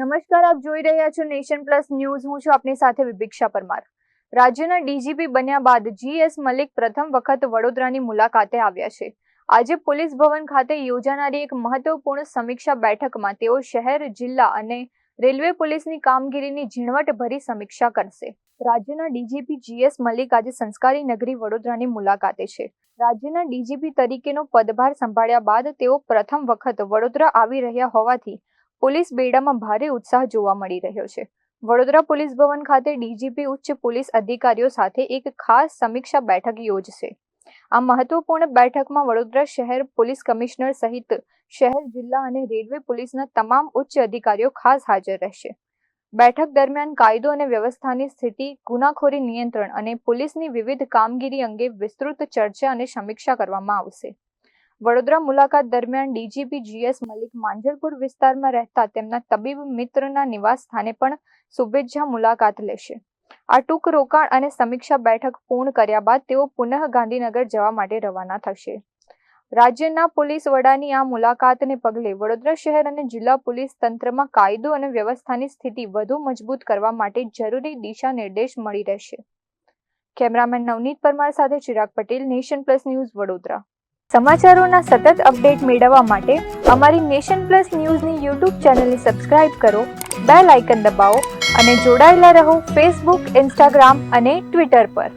નમસ્કાર, આપ જોઈ રહ્યા છો નેશન પ્લસ ન્યૂઝ. હું છું આપની સાથે વિભિક્ષા પરમાર. રાજ્યના ડીજીપી બન્યા બાદ જીએસ મલિક પ્રથમ વખત વડોદરાની મુલાકાતે આવ્યા છે. આજે પોલીસ ભવન ખાતે યોજાનારી એક મહત્વપૂર્ણ સમીક્ષા બેઠકમાં તેઓ શહેર, જિલ્લા અને રેલવે પોલીસની કામગીરીની ઝીણવટભરી સમીક્ષા કરશે. રાજ્યના ડીજીપી જીએસ મલિક આજે સંસ્કારી નગરી વડોદરાની મુલાકાતે છે. રાજ્યના ડીજીપી તરીકેનો પદભાર સંભાળ્યા બાદ તેઓ પ્રથમ વખત વડોદરા આવી રહ્યા હોવાથી પોલીસ બેડામાં ભારે ઉત્સાહ જોવા મળી રહ્યો છે. વડોદરા પોલીસ ભવન ખાતે ડીજીપી ઉચ્ચ પોલીસ અધિકારીઓ સાથે એક ખાસ સમીક્ષા બેઠક યોજશે. આ મહત્વપૂર્ણ બેઠકમાં વડોદરા શહેર પોલીસ કમિશનર સહિત શહેર, જિલ્લા અને રેલવે પોલીસના તમામ ઉચ્ચ અધિકારીઓ ખાસ હાજર રહેશે. બેઠક દરમિયાન કાયદો અને વ્યવસ્થાની સ્થિતિ, ગુનાખોરી નિયંત્રણ અને પોલીસની વિવિધ કામગીરી અંગે વિસ્તૃત ચર્ચા અને સમીક્ષા કરવામાં આવશે. વડોદરા મુલાકાત દરમિયાન ડીજીપી જીએસ મલિક માંજલપુર વિસ્તારમાં રહેતા તેમના તબીબ મિત્રના નિવાસ સ્થાને પણ શુભેચ્છા મુલાકાત લેશે. આ ટૂંક રોકાણ અને સમીક્ષા બેઠક પૂર્ણ કર્યા બાદ તેઓ પુનઃ ગાંધીનગર જવા માટે રવાના થશે. રાજ્યના પોલીસ વડાની આ મુલાકાતને પગલે વડોદરા શહેર અને જિલ્લા પોલીસ તંત્રમાં કાયદો અને વ્યવસ્થાની સ્થિતિ વધુ મજબૂત કરવા માટે જરૂરી દિશા નિર્દેશ મળી રહેશે. કેમેરામેન નવનીત પરમાર સાથે Chirag Patel, nation plus news, Vadodara. સમાચારોના સતત અપડેટ મેળવવા માટે અમારી નેશન પ્લસ ન્યૂઝની યુટ્યુબ ચેનલને સબસ્ક્રાઇબ કરો, બેલ આઇકન દબાવો અને જોડાયેલા રહો ફેસબુક, ઇન્સ્ટાગ્રામ અને ટ્વિટર પર.